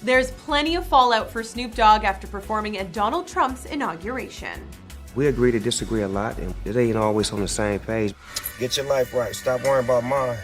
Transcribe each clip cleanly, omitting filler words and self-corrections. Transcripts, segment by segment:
There's plenty of fallout for Snoop Dogg after performing at Donald Trump's inauguration. We agree to disagree a lot, and it ain't always on the same page. Get your life right. Stop worrying about mine.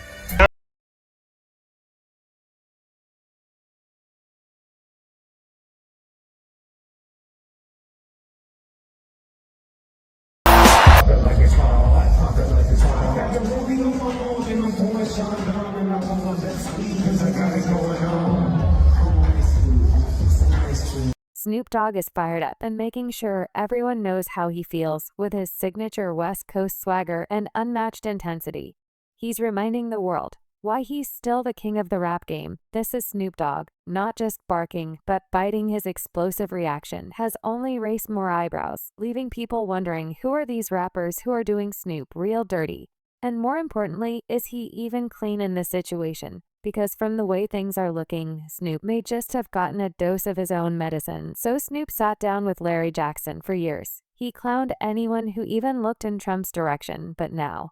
Snoop Dogg is fired up and making sure everyone knows how he feels with his signature West Coast swagger and unmatched intensity. He's reminding the world why he's still the king of the rap game. This is Snoop Dogg, not just barking, but biting. His explosive reaction has only raised more eyebrows, leaving people wondering who are these rappers who are doing Snoop real dirty? And more importantly, is he even clean in this situation? Because from the way things are looking, Snoop may just have gotten a dose of his own medicine. So Snoop sat down with Larry Jackson for years. He clowned anyone who even looked in Trump's direction, but now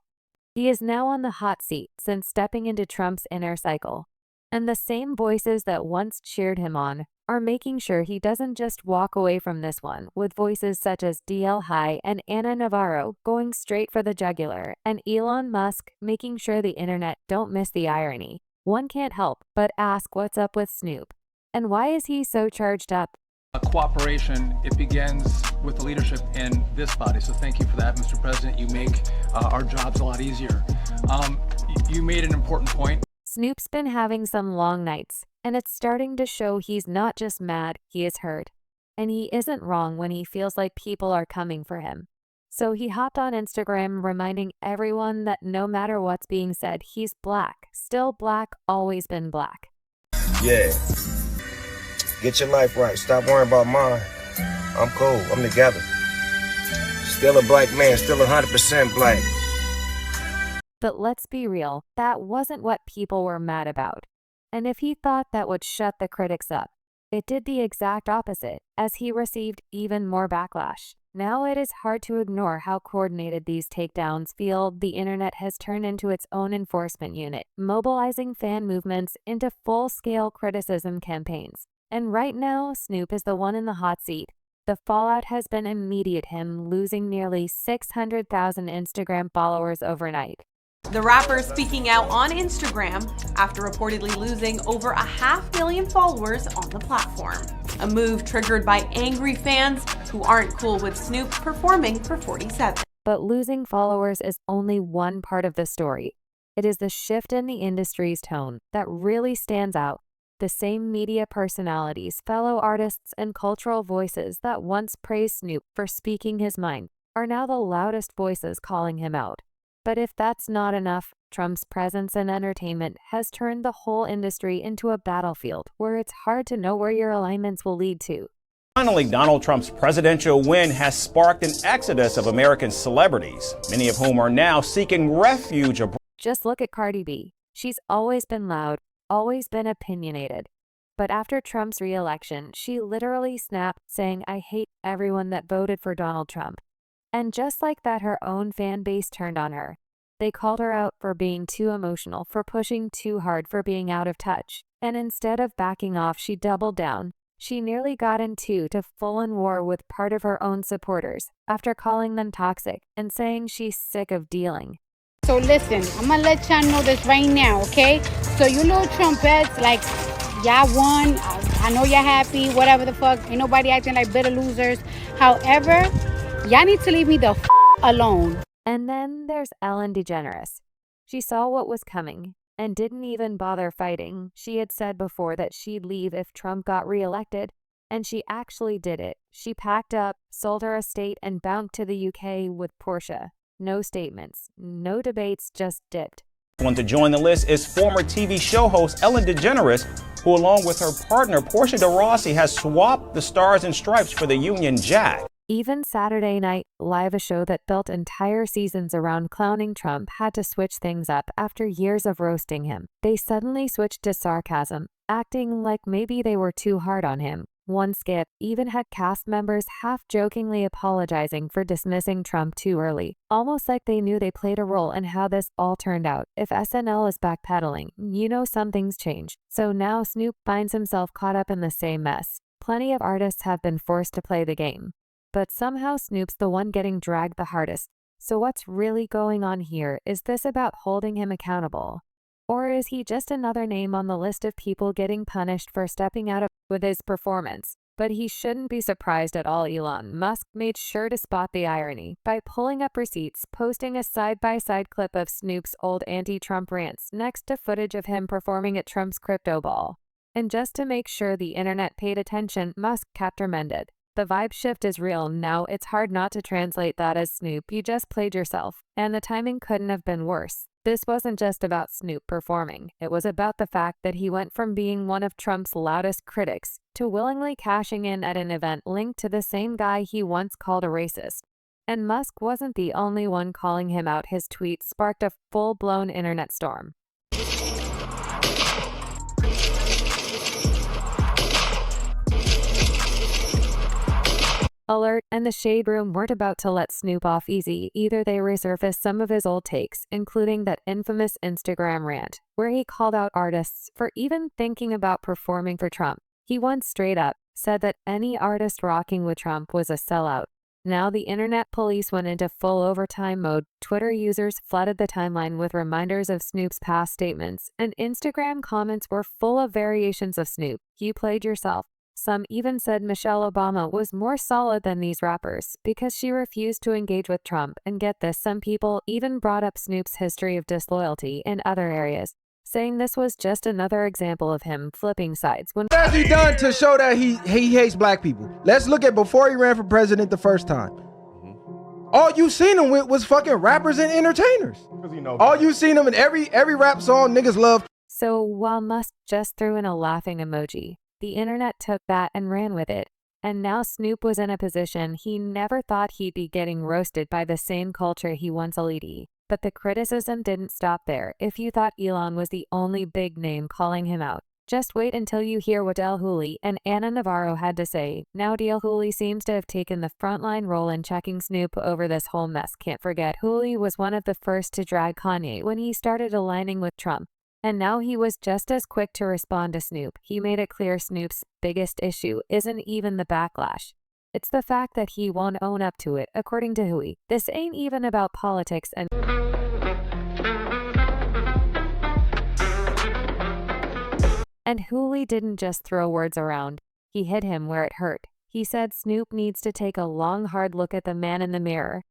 he is now on the hot seat since stepping into Trump's inner cycle. And the same voices that once cheered him on are making sure he doesn't just walk away from this one, with voices such as DL High and Ana Navarro going straight for the jugular, and Elon Musk making sure the internet don't miss the irony. One can't help but ask what's up with Snoop, and why is he so charged up? Cooperation, it begins with the leadership in this body. So thank you for that, Mr. President. You make our jobs a lot easier. You made an important point. Snoop's been having some long nights, and it's starting to show he's not just mad, he is hurt. And he isn't wrong when he feels like people are coming for him. So he hopped on Instagram reminding everyone that no matter what's being said, he's black. Still black, always been black. Yeah. Get your life right. Stop worrying about mine. I'm cool. I'm together. Still a black man. Still 100% black. But let's be real, that wasn't what people were mad about. And if he thought that would shut the critics up, it did the exact opposite, as he received even more backlash. Now it is hard to ignore how coordinated these takedowns feel. The internet has turned into its own enforcement unit, mobilizing fan movements into full-scale criticism campaigns. And right now, Snoop is the one in the hot seat. The fallout has been immediate, him losing nearly 600,000 Instagram followers overnight. The rapper speaking out on Instagram after reportedly losing over 500,000 followers on the platform. A move triggered by angry fans who aren't cool with Snoop performing for 47. But losing followers is only one part of the story. It is the shift in the industry's tone that really stands out. The same media personalities, fellow artists, and cultural voices that once praised Snoop for speaking his mind are now the loudest voices calling him out. But if that's not enough, Trump's presence in entertainment has turned the whole industry into a battlefield where it's hard to know where your alignments will lead to. Finally, Donald Trump's presidential win has sparked an exodus of American celebrities, many of whom are now seeking refuge abroad. Just look at Cardi B. She's always been loud, always been opinionated. But after Trump's re-election, she literally snapped, saying, "I hate everyone that voted for Donald Trump." And just like that, her own fan base turned on her. They called her out for being too emotional, for pushing too hard, for being out of touch. And instead of backing off, she doubled down. She nearly got into full-on war with part of her own supporters after calling them toxic and saying she's sick of dealing. So listen, I'm gonna let y'all know this right now, okay? So you little Trumpets, like, y'all won. I know y'all happy, whatever the fuck. Ain't nobody acting like bitter losers. However, y'all need to leave me the alone. And then there's Ellen DeGeneres. She saw what was coming and didn't even bother fighting. She had said before that she'd leave if Trump got reelected, and she actually did it. She packed up, sold her estate, and bounced to the UK with Portia. No statements, no debates, just dipped. One to join the list is former TV show host Ellen DeGeneres, who along with her partner Portia de Rossi has swapped the stars and stripes for the Union Jack. Even Saturday Night Live, a show that built entire seasons around clowning Trump, had to switch things up after years of roasting him. They suddenly switched to sarcasm, acting like maybe they were too hard on him. One skit even had cast members half-jokingly apologizing for dismissing Trump too early, almost like they knew they played a role in how this all turned out. If SNL is backpedaling, you know something's changed. So now Snoop finds himself caught up in the same mess. Plenty of artists have been forced to play the game, but somehow Snoop's the one getting dragged the hardest. So what's really going on here? Is this about holding him accountable? Or is he just another name on the list of people getting punished for stepping out with his performance? But he shouldn't be surprised at all. Elon Musk made sure to spot the irony by pulling up receipts, posting a side-by-side clip of Snoop's old anti-Trump rants next to footage of him performing at Trump's crypto ball. And just to make sure the internet paid attention, Musk countermanded. The vibe shift is real now. It's hard not to translate that as Snoop, you just played yourself. And the timing couldn't have been worse. This wasn't just about Snoop performing. It was about the fact that he went from being one of Trump's loudest critics to willingly cashing in at an event linked to the same guy he once called a racist. And Musk wasn't the only one calling him out. His tweets sparked a full-blown internet storm. Alert, and the Shade Room weren't about to let Snoop off easy. Either they resurfaced some of his old takes, including that infamous Instagram rant, where he called out artists for even thinking about performing for Trump. He once straight up said that any artist rocking with Trump was a sellout. Now the internet police went into full overtime mode. Twitter users flooded the timeline with reminders of Snoop's past statements, and Instagram comments were full of variations of Snoop. You played yourself. Some even said Michelle Obama was more solid than these rappers because she refused to engage with Trump. And get this, some people even brought up Snoop's history of disloyalty in other areas, saying this was just another example of him flipping sides. When What has he done to show that he hates black people? Let's look at before he ran for president the first time. All you seen him with was fucking rappers and entertainers. All you seen him in every rap song niggas love. So while Musk just threw in a laughing emoji, the internet took that and ran with it, and now Snoop was in a position he never thought he'd be, getting roasted by the same culture he once eluded. But the criticism didn't stop there. If you thought Elon was the only big name calling him out, just wait until you hear what Del Hooley and Ana Navarro had to say. Now Del Hooley seems to have taken the frontline role in checking Snoop over this whole mess. Can't forget, Hooley was one of the first to drag Kanye when he started aligning with Trump. And now he was just as quick to respond to Snoop. He made it clear Snoop's biggest issue isn't even the backlash. It's the fact that he won't own up to it, according to Hooley. This ain't even about politics and Hooley didn't just throw words around. He hit him where it hurt. He said Snoop needs to take a long, hard look at the man in the mirror.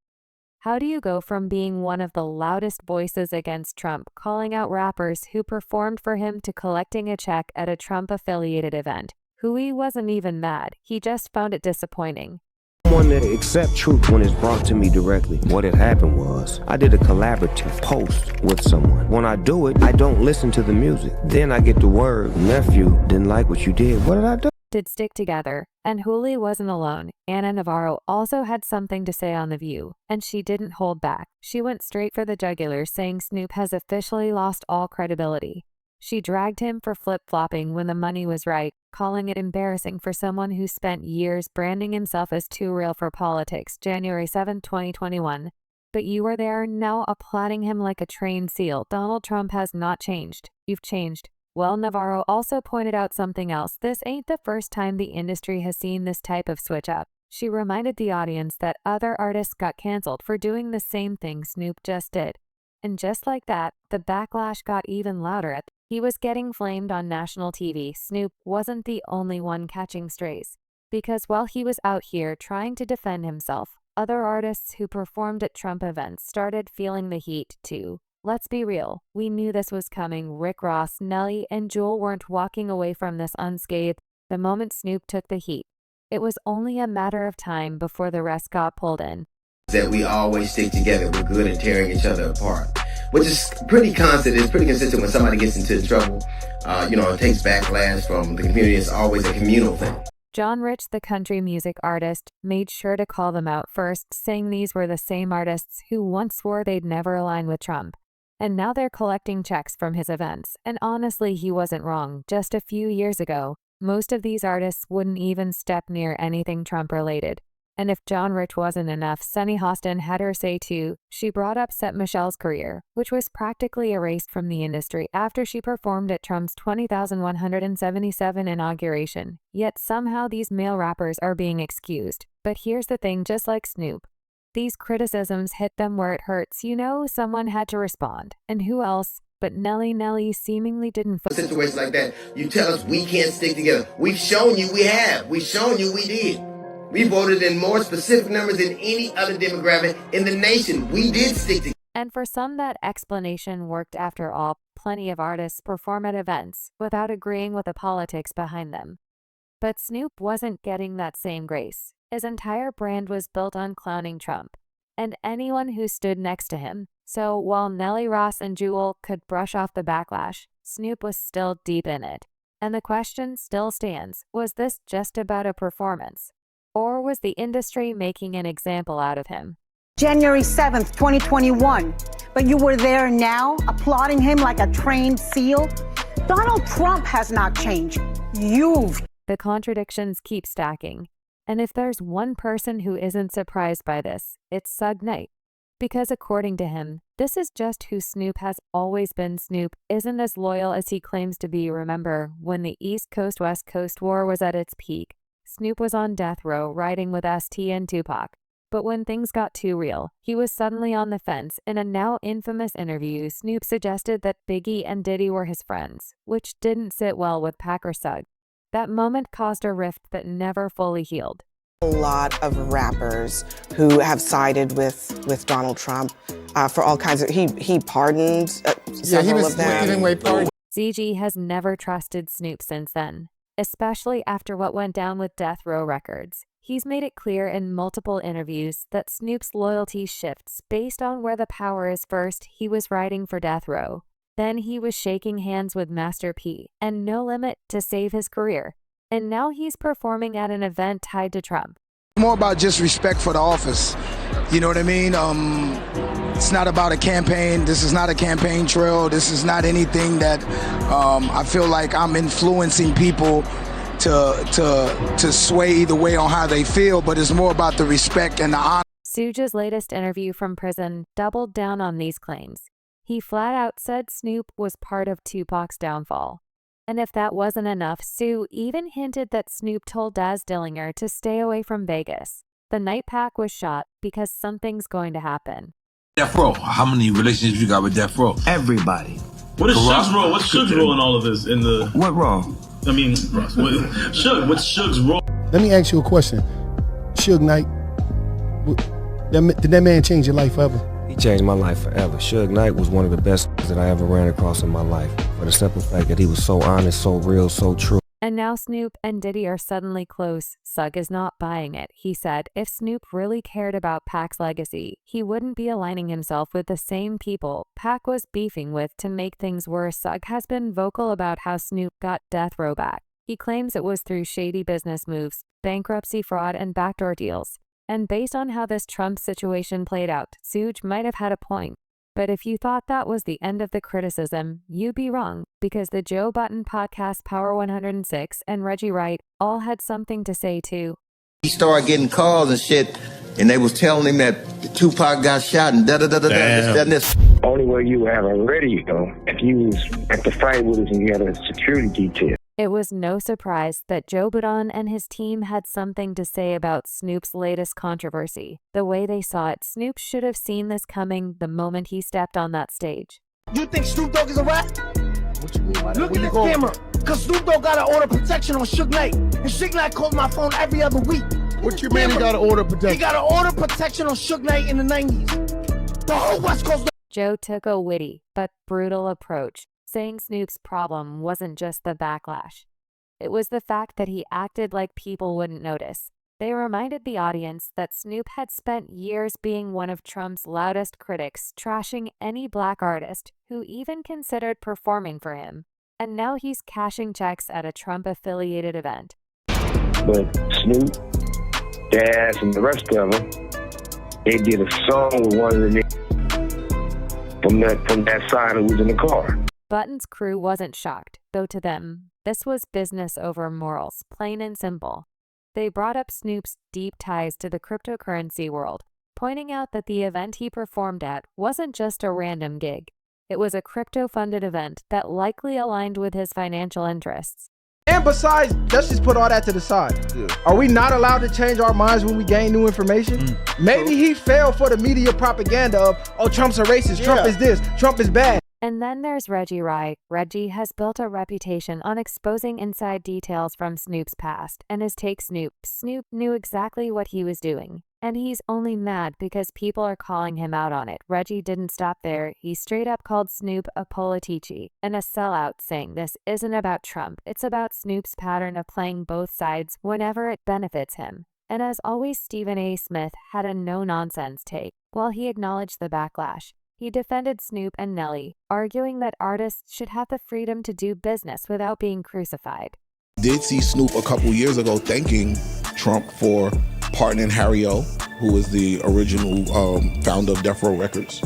How do you go from being one of the loudest voices against Trump, calling out rappers who performed for him, to collecting a check at a Trump-affiliated event? Hooley wasn't even mad. He just found it disappointing. Want to accept truth when it's brought to me directly. What had happened was, I did a collaborative post with someone. When I do it, I don't listen to the music. Then I get the word, nephew, didn't like what you did. What did I do? Did stick together, and Hooley wasn't alone. Ana Navarro also had something to say on The View, and she didn't hold back. She went straight for the jugular, saying Snoop has officially lost all credibility. She dragged him for flip-flopping when the money was right, calling it embarrassing for someone who spent years branding himself as too real for politics. January 7, 2021. But you were there, now applauding him like a trained seal. Donald Trump has not changed. You've changed. Well, Navarro also pointed out something else. This ain't the first time the industry has seen this type of switch up. She reminded the audience that other artists got canceled for doing the same thing Snoop just did. And just like that, the backlash got even louder. He was getting flamed on national TV. Snoop wasn't the only one catching strays, because while he was out here trying to defend himself, other artists who performed at Trump events started feeling the heat too. Let's be real, we knew this was coming. Rick Ross, Nelly, and Jewel weren't walking away from this unscathed the moment Snoop took the heat. It was only a matter of time before the rest got pulled in. That we always stick together, we're good at tearing each other apart, which is pretty constant. It's pretty consistent. When somebody gets into trouble, it takes backlash from the community. It's always a communal thing. John Rich, the country music artist, made sure to call them out first, saying these were the same artists who once swore they'd never align with Trump. And now they're collecting checks from his events. And honestly, he wasn't wrong. Just a few years ago, Most of these artists wouldn't even step near anything Trump-related. And if John Rich wasn't enough, Sunny Hostin had her say too. She brought up Seth Michelle's career, which was practically erased from the industry after she performed at Trump's 20,177 inauguration. Yet somehow these male rappers are being excused. But here's the thing, just like Snoop, these criticisms hit them where it hurts. You know, someone had to respond. And who else? But Nelly seemingly didn't. Situations like that, you tell us we can't stick together. We've shown you we have. We've shown you we did. We voted in more specific numbers than any other demographic in the nation. We did stick together. And for some, that explanation worked after all. Plenty of artists perform at events without agreeing with the politics behind them. But Snoop wasn't getting that same grace. His entire brand was built on clowning Trump and anyone who stood next to him. So while Nelly, Ross, and Jewel could brush off the backlash, Snoop was still deep in it. And the question still stands, was this just about a performance? Or was the industry making an example out of him? January 7th, 2021. But you were there now, applauding him like a trained SEAL? Donald Trump has not changed. You've. The contradictions keep stacking. And if there's one person who isn't surprised by this, it's Suge Knight. Because according to him, this is just who Snoop has always been. Snoop isn't as loyal as he claims to be. Remember, when the East Coast-West Coast war was at its peak, Snoop was on death row riding with ST and Tupac. But when things got too real, he was suddenly on the fence. In a now infamous interview, Snoop suggested that Biggie and Diddy were his friends, which didn't sit well with Pac or Suge. That moment caused a rift that never fully healed. A lot of rappers who have sided with Donald Trump for all kinds of, he pardoned several of them. Giving away pardons. ZG has never trusted Snoop since then, especially after what went down with Death Row Records. He's made it clear in multiple interviews that Snoop's loyalty shifts based on where the power is. First, he was writing for Death Row. Then he was shaking hands with Master P and No Limit to save his career. And now he's performing at an event tied to Trump. More about just respect for the office. You know what I mean? It's not about a campaign. This is not a campaign trail. This is not anything that I feel like I'm influencing people to sway either way on how they feel, but it's more about the respect and the honor. Suge's latest interview from prison doubled down on these claims. He flat out said Snoop was part of Tupac's downfall. And if that wasn't enough, Sue even hinted that Snoop told Daz Dillinger to stay away from Vegas. The night Pac was shot because something's going to happen. Death Row, how many relationships you got with Death Row? Everybody. What is Suge's role? What's Suge's role in all of this? What role? I mean, Suge, what's Suge's role? Let me ask you a question. Suge Knight, did that man change your life ever? He changed my life forever. Suge Knight was one of the best that I ever ran across in my life. For the simple fact that he was so honest, so real, so true. And now Snoop and Diddy are suddenly close. Suge is not buying it. He said if Snoop really cared about Pac's legacy, he wouldn't be aligning himself with the same people Pac was beefing with to make things worse. Suge has been vocal about how Snoop got Death Row back. He claims it was through shady business moves, bankruptcy fraud, and backdoor deals. And based on how this Trump situation played out, Suge might have had a point. But if you thought that was the end of the criticism, you'd be wrong, because the Joe Button podcast Power 106 and Reggie Wright all had something to say too. He started getting calls and shit, and they was telling him that Tupac got shot and this. Only way you have a radio if you was at the fight with us and you had a security detail. It was no surprise that Joe Budden and his team had something to say about Snoop's latest controversy. The way they saw it, Snoop should have seen this coming the moment he stepped on that stage. You think Snoop Dogg is a rat? What you mean by that? Look at the camera, because Snoop Dogg got to order protection on Suge Knight. And Suge Knight calls my phone every other week. What you mean he got to order protection? He got to order protection on Suge Knight in the 90s. The whole West Coast. Joe took a witty but brutal approach, saying Snoop's problem wasn't just the backlash. It was the fact that he acted like people wouldn't notice. They reminded the audience that Snoop had spent years being one of Trump's loudest critics, trashing any black artist who even considered performing for him. And now he's cashing checks at a Trump-affiliated event. But Snoop, Daz, and the rest of them, they did a song with one of the niggas from that side who was in the car. Button's crew wasn't shocked, though to them, This was business over morals, plain and simple. They brought up Snoop's deep ties to the cryptocurrency world, pointing out that the event he performed at wasn't just a random gig. It was a crypto-funded event that likely aligned with his financial interests. And besides, let's just put all that to the side. Are we not allowed to change our minds when we gain new information? Maybe he fell for the media propaganda of, oh, Trump's a racist, Trump is this, Trump is bad. And then there's Reggie Rye. Reggie has built a reputation on exposing inside details from Snoop's past, and his take Snoop knew exactly what he was doing. And he's only mad because people are calling him out on it. Reggie didn't stop there. He straight up called Snoop a politici and a sellout, saying this isn't about Trump. It's about Snoop's pattern of playing both sides whenever it benefits him. And as always, Stephen A. Smith had a no-nonsense take. While he acknowledged the backlash, he defended Snoop and Nelly, arguing that artists should have the freedom to do business without being crucified. Did see Snoop a couple years ago thanking Trump for pardoning Harry O, who is the original founder of Death Row Records,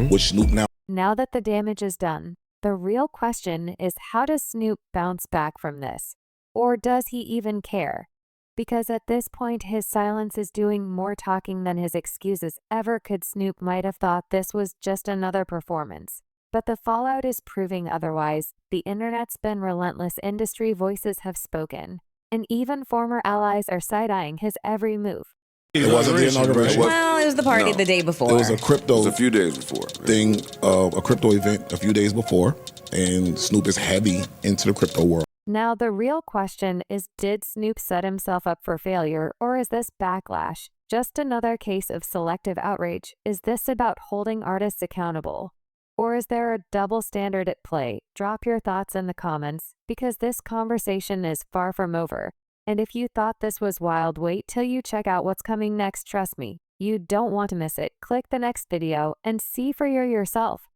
which Snoop now. Now that the damage is done, the real question is, how does Snoop bounce back from this? Or does he even care? Because at this point, his silence is doing more talking than his excuses ever could. Snoop might have thought this was just another performance. But the fallout is proving otherwise. The internet's been relentless. Industry voices have spoken. And even former allies are side-eyeing his every move. It wasn't the inauguration. Well, it was the party the day before. It was a crypto. It was a few days before. Thing, a crypto event a few days before. And Snoop is heavy into the crypto world. Now, the real question is, did Snoop set himself up for failure, or is this backlash just another case of selective outrage? Is this about holding artists accountable? Or is there a double standard at play? Drop your thoughts in the comments, because this conversation is far from over. And if you thought this was wild, wait till you check out what's coming next. Trust me, you don't want to miss it. Click the next video and see for yourself.